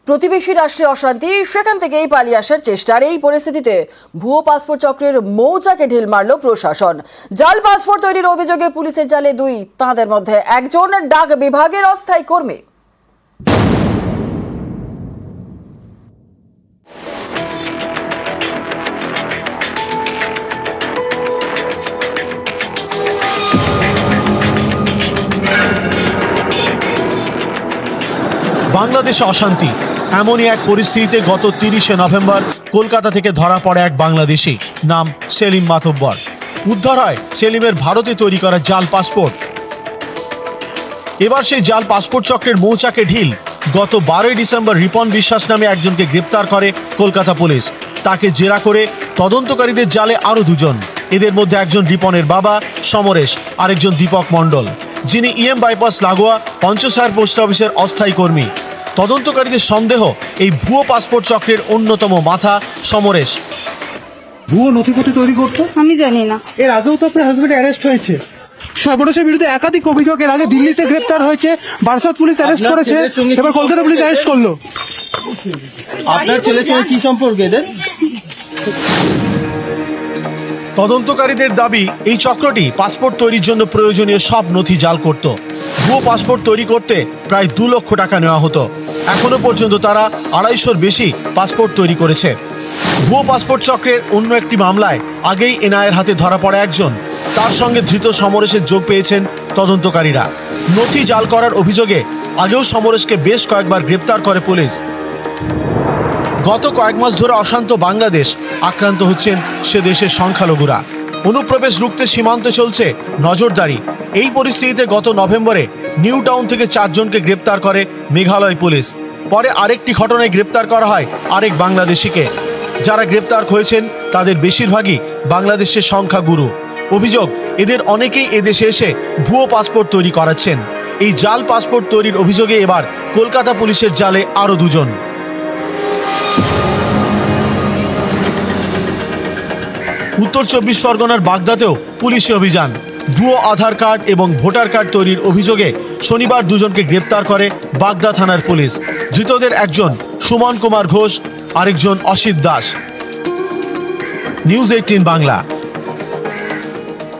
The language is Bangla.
প্রতিবেশী রাষ্ট্রে অশান্তি, সেখান থেকেই পালিয়ে আসার চেষ্টার এই পরিস্থিতিতে ভুয়ো পাসপোর্ট চক্রের মৌচাকে ঢিল মারল প্রশাসন। জাল পাসপোর্ট তৈরির অভিযোগে পুলিশের জালে দুই, তাঁদের মধ্যে একজন ডাক বিভাগের অস্থায়ী কর্মী। বাংলাদেশে অশান্তি, এমনই এক পরিস্থিতিতে গত 30শে নভেম্বর কলকাতা থেকে ধরা পড়ে এক বাংলাদেশি, নাম সেলিম মাতব্বর। উদ্ধার হয় সেলিমের ভারতে তৈরি করা জাল পাসপোর্ট। এবার সেই জাল পাসপোর্ট চক্রের মৌচাকে ঢিল। গত 12ই ডিসেম্বর রিপন বিশ্বাস নামে একজনকে গ্রেপ্তার করে কলকাতা পুলিশ। তাকে জেরা করে তদন্তকারীদের জালে আরো দুজন। এদের মধ্যে একজন রিপনের বাবা সমরেশ, আরেকজন দীপক মণ্ডল, যিনি ইএম বাইপাস লাগোয়া পঞ্চশায়র পোস্ট অফিসের অস্থায়ী কর্মী। তদন্তকারীদের সন্দেহ এই ভুয়ো পাসপোর্ট চক্রের অন্যতম মাথা সমরেশ। ভুয়ো নথিপত্র তৈরি করতো আমি জানি না। এর আগেও তো আপনার হাজবেন্ড অ্যারেস্ট হয়েছে। সমরেশের বিরুদ্ধে একাধিক অভিযোগ, এর আগে দিল্লিতে গ্রেপ্তার হয়েছে, বারাসাত পুলিশ অ্যারেস্ট করেছে, এবার কলকাতা পুলিশ অ্যারেস্ট করলো। আপনার ছেলের সঙ্গে কি সম্পর্ক এদের? তদন্তকারীদের দাবি, এই চক্রটি পাসপোর্ট তৈরির জন্য প্রয়োজনীয় সব নথি জাল করত। ভুয়ো পাসপোর্ট তৈরি করতে প্রায় 2 লক্ষ টাকা নেওয়া হতো। এখনো পর্যন্ত তারা 250-র বেশি পাসপোর্ট তৈরি করেছে। ভুয়ো পাসপোর্ট চক্রের অন্য একটি মামলায় আগেই এনআইএর হাতে ধরা পড়া একজন, তার সঙ্গে ধৃত সমরেশের যোগ পেয়েছেন তদন্তকারীরা। নথি জাল করার অভিযোগে আগেও সমরেশকে বেশ কয়েকবার গ্রেপ্তার করে পুলিশ। গত কয়েক মাস ধরে অশান্ত বাংলাদেশ, আক্রান্ত হচ্ছেন সে দেশের সংখ্যালঘুরা। অনুপ্রবেশ রুখতে সীমান্তে চলছে নজরদারি। এই পরিস্থিতিতে গত নভেম্বরে নিউ টাউন থেকে 4 জনকে গ্রেপ্তার করে মেঘালয় পুলিশ। পরে আরেকটি ঘটনায় গ্রেপ্তার করা হয় আরেক বাংলাদেশিকে। যারা গ্রেপ্তার হয়েছেন তাদের বেশিরভাগই বাংলাদেশের সংখ্যাগুরু। অভিযোগ, এদের অনেকেই এদেশে এসে ভুয়ো পাসপোর্ট তৈরি করাচ্ছেন। এই জাল পাসপোর্ট তৈরির অভিযোগে এবার কলকাতা পুলিশের জালে আরো 2 জন। উত্তর 24 পরগনার বাগদাতেও পুলিশি অভিযান। ভুয়ো আধার কার্ড এবং ভোটার কার্ড তৈরির অভিযোগে শনিবার 2 জনকে গ্রেপ্তার করে বাগদা থানার পুলিশ। ধৃতদের একজন সুমন কুমার ঘোষ, আরেকজন অসিত দাস। নিউজ 18 বাংলা।